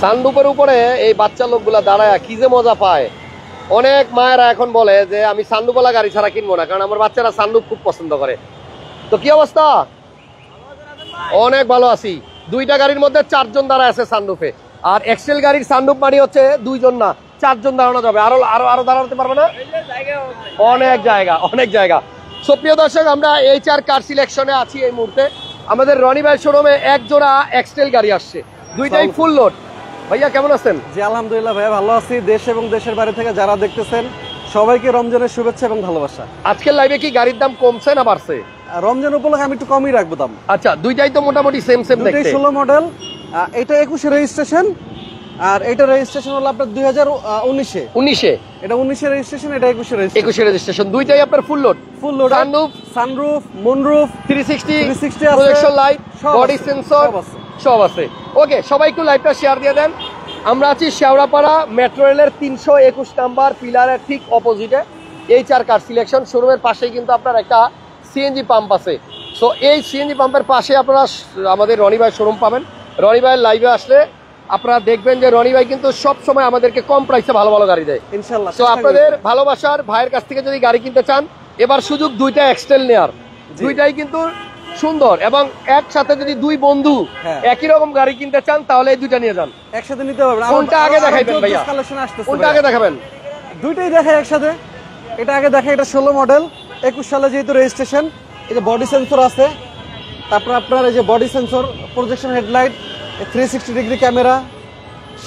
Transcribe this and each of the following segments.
সানরুফের উপরে এই বাচ্চা লোকগুলা দাঁড়ায় কি যে মজা পায়। অনেক মায়েরা এখন বলে যে আমি সানরুফওয়ালা গাড়ি ছাড়া কিনবো না, কারণ আমার বাচ্চারা সানরুফ খুব পছন্দ করে। তো কি অবস্থা? অনেক ভালো আছি। দুইটা গাড়ির মধ্যে 4 জন দাঁড়ায় আছে সানরুফে। আর এক্সেল গাড়ির সানরুফ মানে হচ্ছে 2 জন না 4 জন দাঁড়ানো যাবে। আরো আরো আরো দাঁড়াতে পারবে না, অনেক জায়গা। সো প্রিয় দর্শক, আমরা HR কার সিলেকশনে আছি এই মুহূর্তে। আমাদের রনি ভাই শোরুমে এক জোড়া এক্সেল গাড়ি আসছে, দুইটাই ফুল লোড। ভাইয়া কেমন আছেন? জি আলহামদুলিল্লাহ ভাইয়া ভালো আছি। দেশ এবং দেশের বাইরে থেকে যারা দেখতেছেন সবাইকে রমজানের শুভেচ্ছা এবং ভালোবাসা। আজকের লাইভে কি গাড়ির দাম কমছে না বাড়ছে? রমজান উপলক্ষে আমি একটু কমই রাখবো দাম। আচ্ছা, দুইটাই তো মোটামুটি সেম দেখতে। 16 মডেল, এটা 21 রেজিস্ট্রেশন, আর এটা রেজিস্ট্রেশন হলো আপনার 2019 এটা 19 রেজিস্ট্রেশন, এটা 21 রেজিস্ট্রেশন। দুইটাই আপনার full load. Sunroof, moonroof, 360 projection light, body sensor সব আছে। ওকে, সবাই একটু লাইভটা শেয়ার দিয়ে দেন। আমরা আছি শেওড়াপাড়া মেট্রো রেলের 321 নাম্বার পিলারের ঠিক অপোজিটে HR কার সিলেকশন শোরুমের পাশেই কিন্তু আপনার একটা CNG পাম্প আছে। সো এই CNG পাম্পের পাশে আপনারা আমাদের রনি ভাই শোরুম পাবেন। রনি ভাইয়ের লাইভে আসলে আপনারা দেখবেন যে রনি ভাই কিন্তু সব সময় আমাদেরকে কম প্রাইসে ভালো ভালো গাড়ি দেয় ইনশাআল্লাহ। তো আপনাদের ভালোবাসার ভাইয়ের কাছ থেকে যদি গাড়ি কিনতে চান, এবার সুযোগ দুইটা এক্সটেল নেয়ার। দুইটাই কিন্তু সুন্দর, এবং একসাথে যদি দুই বন্ধু একই রকম গাড়ি কিনতে চান তাহলে এই দুইটা নিয়ে যান, একসাথে নিতে পারবেন। কোনটা আগে দেখাইবেন ভাইয়া? কোনটা আগে দেখাবেন? দুইটাই দেখাই একসাথে। এটা আগে দেখাই, এটা 16 মডেল 21 সালে যেহেতু রেজিস্ট্রেশন। এই যে বডি সেন্সর আছে, তারপর আপনার এই যে body sensor, projection headlight, 360 degree camera,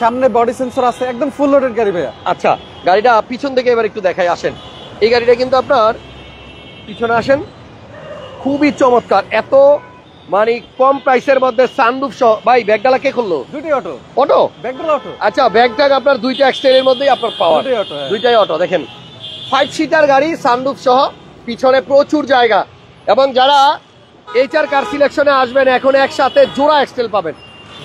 সামনে বডি সেন্সর আছে, একদম ফুল লোডেড গাড়ি ভাইয়া। আচ্ছা, গাড়িটা পিছন থেকে এবার একটু দেখাই, আসেন। এই গাড়িটা কিন্তু আপনার পিছনে আসেন, খুবই চমৎকার। এত মানে কম প্রাইসের মধ্যে সানরুফ সহ। ভাই ব্যাগডালা কে খুললো? দুইটাই অটো। অটো? ব্যাগডালা অটো। আচ্ছা, ব্যাগটাগ আপনার দুইটা এক্সটেরিয়র মধ্যেই আপনার পাওয়ার। দুইটাই অটো। দেখেন 5 সিটার গাড়ি, সানরুফ সহ, পিছনে প্রচুর জায়গা। এবং যারা HR কার সিলেকশনে আসবেন এখন একসাথে জোড়া এক্সটেল পাবেন।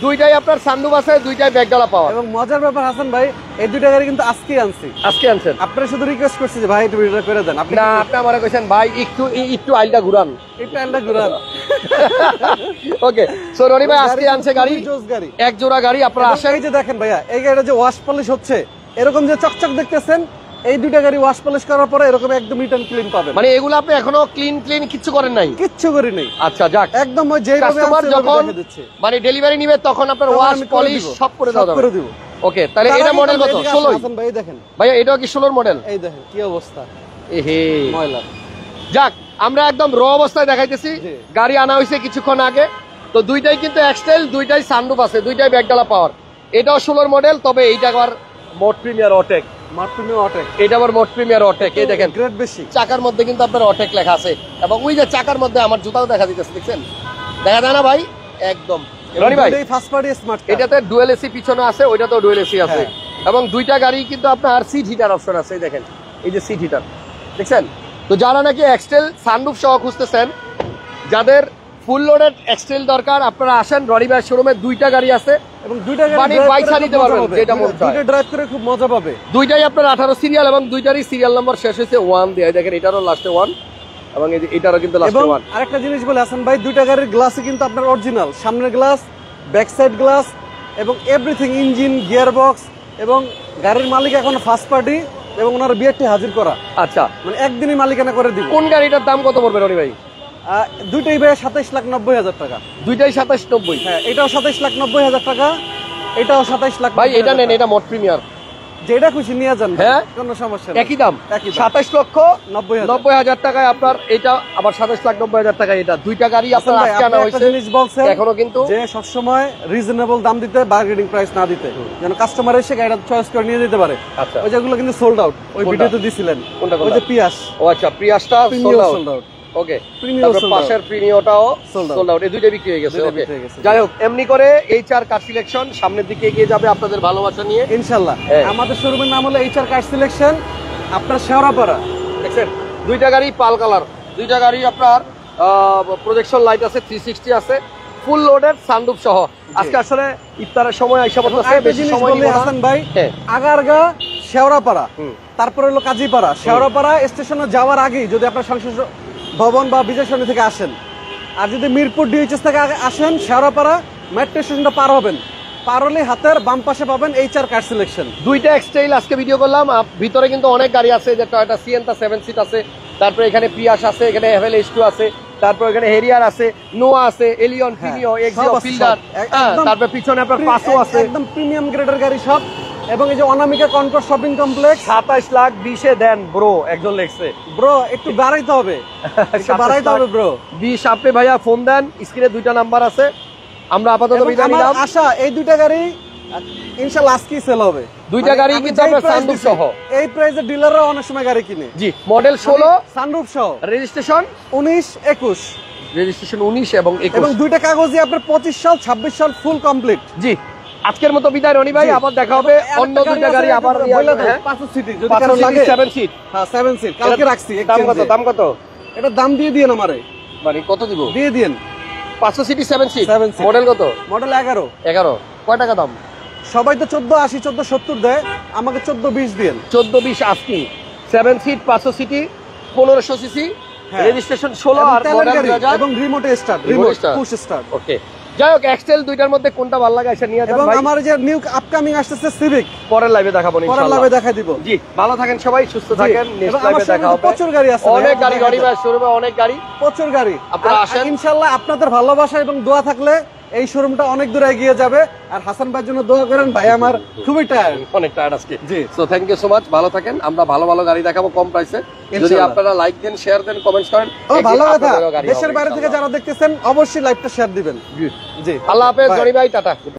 দুইটাই আপনার সানরুফ আছে, দুইটাই ব্যাগডালা পাওয়ার। এবং মজার ব্যাপার হাসান ভাই, এই দুইটা গাড়ি কিন্তু আজকে আনছি। আজকে আনছেন? আপনারা শুধু রিকোয়েস্ট করছি যে ভাই একটু ভিডিওটা করে দেন। আপনি না, আপনি আমারে কইছেন ভাই একটু আইলটা ঘুরান, ওকে। সো রনি ভাই আজকে আনছে গাড়ি, এক জোড়া গাড়ি। আপনারা আসেন। এই যে দেখেন ভাইয়া, এই গাড়িটা যে ওয়াশ পলিশ হচ্ছে, এরকম যে চকচক দেখতেছেন, এই দুইটা গাড়ি ওয়াশ পলিশ করার পরে এরকম একদম রিটার্ন ক্লিন পাবেন। মানে এগুলো আপনি এখনো ক্লিন কিছু করেন নাই? কিচ্ছু করি নাই। আচ্ছা, যাক। একদম ওই যে কাস্টমার যখন মানে ডেলিভারি নিবে তখন আপনার ওয়াশ পলিশ সব করে দাও করে দিব। ওকে, তাহলে এটা মডেল কত? 16 হাসান ভাই দেখেন ভাইয়া, এটাও কি 16 মডেল? এই দেখেন কি অবস্থা, এহে ময়লা। যাক, আমরা একদম র অবস্থায় দেখাইতেছি। গাড়ি আনা হয়েছে কিছুক্ষণ আগে। তো দুইটাই কিন্তু এক্সটেল, দুইটাই সানরুফ আছে, দুইটাই ব্যাগডালা পাওয়ার। এটাও 16 মডেল, তবে এইটা আবার মোট প্রিমিয়ার অটেক। এটা আবার মোট প্রিমিয়ার অটেক। এই দেখেন গ্রেড বেশি, চাকার মধ্যে কিন্তু আপনার অটেক লেখা আছে। এবং ওই যে চাকার মধ্যে আমার জুতাও দেখা দিতেছে, দেখছেন? দেখা যায় না ভাই? একদম। রনি ভাই, ফার্স্ট পার্টি স্মার্ট কার। এটাতে ডুয়াল এসি পিছনে আছে, ওইটাতেও ডুয়াল এসি আছে। এবং দুইটা গাড়ি কিন্তু আপনার সিট হিটার অপশন আছে। এই দেখেন, এই যে সিট হিটার, দেখছেন? তো যারা নাকি এক্সটেল সানরুফ সহ খুঁজতেছেন, যাদের ফুল লোডেড এক্সটেল দরকার, আপনারা আসেন রনি ভাই শোরুমে। দুইটা গাড়ি আছে এবং দুইটা গাড়ি বাইসা নিতে পারবেন, যেটা মন চায়। দুইটা ড্রাইভ করে খুব মজা পাবে। দুইটাই আপনার 18 সিরিয়াল, এবং দুইটারই সিরিয়াল নাম্বার শেষ হয়েছে 1 দিয়ে। দেখেন এটারও লাস্টে 1, এবং এটারও কিন্তু লাস্টে 1। আরেকটা জিনিস বলে হাসান ভাই, দুইটা গাড়ির গ্লাসই কিন্তু আপনার অরিজিনাল। সামনের গ্লাস, ব্যাক সাইড গ্লাস, এবং এভরিথিং, ইঞ্জিন, গিয়ার বক্স, এবং গাড়ির মালিক এখন ফার্স্ট পার্টি, এবং ওনার বিআরটি হাজির করা। আচ্ছা, মানে একদিনই মালিকানা করে দিব। কোন গাড়িটার দাম কত পড়বে রনি ভাই? দুইটাই ভাই 27,90,000 টাকা। দুইটাই 27,90? হ্যাঁ, এটাও 27,90,000 টাকা, এটাও 27 লাখ। ভাই এটা নেন, এটা মোট প্রিমিয়ার, যেটা খুশি নিয়ে যান। হ্যাঁ, কোনো সমস্যা নেই, একই দাম। 27,90,000 টাকায় আপনার এটা, আবার 27,90,000 টাকা এটা। দুইটা গাড়ি আপনার আজকে আনা হয়েছে। জিনিস বলছেন এখনো কিন্তু যে সবসময় রিজনেবল দাম দিতে, বার্গেনিং প্রাইস না দিতে, যেন কাস্টমার এসে গাড়িটা চয়েস করে নিয়ে যেতে পারে। আচ্ছা, ওই যেগুলো কিন্তু সোল্ড আউট, ওই ভিডিওতে দিছিলেন। ওই যে পিয়াস। ও আচ্ছা, পিয়াসটা সোল্ড আউট। ওকে, পাশের প্রিমিয়ামটাও সোল্ড আউট। এই দুইটা বিক্রি হয়ে গেছে। ওকে, যাই হোক, এমনি করে HR কার সিলেকশন সামনের দিকে এগিয়ে যাবে আপনাদের ভালোবাসা নিয়ে ইনশাআল্লাহ। আমাদের শোরুমের নাম হলো HR কার সিলেকশন, আপনার শেওড়াপাড়া। দেখছেন দুইটা গাড়ি পাল কালার, দুইটা গাড়ি আপনার প্রজেকশন লাইট আছে, 360 আছে, ফুল লোডেড সানরুফ সহ। আজকে আসলে ইফতারের সময় আইসা পড়তেছে, বেশি সময় নিব না হাসান ভাই। আগারগা, শেওড়াপাড়া, তারপর হলো কাজীপাড়া। শেওড়াপাড়া স্টেশনে যাওয়ার আগেই যদি আপনার সংসদ ভবন বা বিজয় সরণি থেকে আসেন, আর যদি মিরপুর DHS থেকে আসেন, শেওড়াপাড়া মেট্রো স্টেশনটা পার হবেন, পারলি হাতের বাম পাশে পাবেন HR কার সিলেকশন। দুইটা এক্সটাইল আজকে ভিডিও করলাম। ভিতরে কিন্তু অনেক গাড়ি আছে, যে টয়োটা সিয়েন্তা 7 সিট আছে, তারপরে এখানে পিয়াস আছে, এখানে এভেল H2 আছে, তারপর এখানে হেরিয়ার আছে, নোয়া আছে, এলিয়ন, ফিনিও, এক্সিও, ফিল্ডার, তারপর পিছনে আপনার পাসও আছে, একদম প্রিমিয়াম গ্রেডের গাড়ি সব। এবং এই যে অনামিকা কনকর্ড শপিং কমপ্লেক্স 27 লাখ 20 দেন ব্রো, একজন লেখছে। ব্রো একটু বাড়াইতে হবে, একটু বাড়াইতে হবে ব্রো। 20 আপনি ভাইয়া ফোন দেন, স্ক্রিনে দুইটা নাম্বার আছে। আমরা আপাতত এবং বিদায় আমার নিলাম। আশা এই দুইটা গাড়ি ইনশাআল্লাহ আজকেই সেল হবে। দুইটা গাড়ি আমি কিন্তু যেই আপনার price সানরুফ দিছি, সহ। এই প্রাইসে ডিলাররা অনেক সময় গাড়ি কিনে। জি, মডেল 16, সানরুফ সহ, রেজিস্ট্রেশন 19 21 রেজিস্ট্রেশন 19 এবং এবং 21। দুইটা কাগজই আপনার 25 সাল 26 সাল ফুল কমপ্লিট। জি, আজকের মতো বিদায় রনি ভাই, জি। আবার দেখা হবে অন্য দুইটা গাড়ি আবার বলে দেন 5 সিটি যদি কারো লাগে 7 সিট। হ্যাঁ 7 সিট কালকে রাখছি দাম কত? দাম কত? এটা দাম দিয়ে দিয়েন আমারে, মানে কত দিব? দিয়ে দিয়েন। 500 সিটি 7 সিট। 7 সিট। মডেল কত? মডেল 11। 11। কয় টাকা দাম? সবাই তো 1480 1470 দেয়, আমাকে 1420 দিয়েন। 14-20 আস্কিং। 7 সিট 500 সিটি 1500 সিসি, হ্যাঁ। রেজিস্ট্রেশন 16 আর তেলের মডেল গাড়ি 2000 এবং রিমোটে start, Remote remote start। Push start. Okay, যাই হোক এক্সেল দুইটার মধ্যে কোনটা ভালো লাগে এসে নিয়ে যান এবং ভাই। আমার যে নিউ আপকামিং আসতেছে সিভিক, পরের লাইভে দেখাবো পরের ইনশাআল্লাহ। লাইভে দেখা দিব। জি, ভালো থাকেন সবাই, সুস্থ থাকেন, এবং নেক্সট আমার লাইভে দেখা শোরুমে হবে। প্রচুর গাড়ি আছে, অনেক ভাই, গাড়ি, দেখা রনি যায়। ভাই শোরুমে অনেক গাড়ি। প্রচুর গাড়ি। আপনারা আর আসেন। ইনশাআল্লাহ আপনাদের ভালোবাসা এবং দোয়া থাকলে এই শোরুমটা অনেক দূরে এগিয়ে যাবে। আর হাসান ভাইয়ের জন্য দোয়া করেন, ভাই আমার খুবই টায়ার্ড। অনেক টায়ার্ড আজকে। জি। So thank you so much, ভালো থাকেন। আমরা ভালো ভালো গাড়ি দেখাবো কম প্রাইসে। যদি ইনশাআল্লাহ। আপনারা লাইক দেন, শেয়ার দেন, কমেন্টস করেন, ও ভালো কথা, আপনাদেরও গাড়ি দেশের হবে বাইরে থেকে ইনশাআল্লাহ। যারা দেখতেছেন অবশ্যই লাইভটা শেয়ার দিবেন। জি। জি, আল্লাহ হাফেজ Bye. রনি ভাই, টাটা।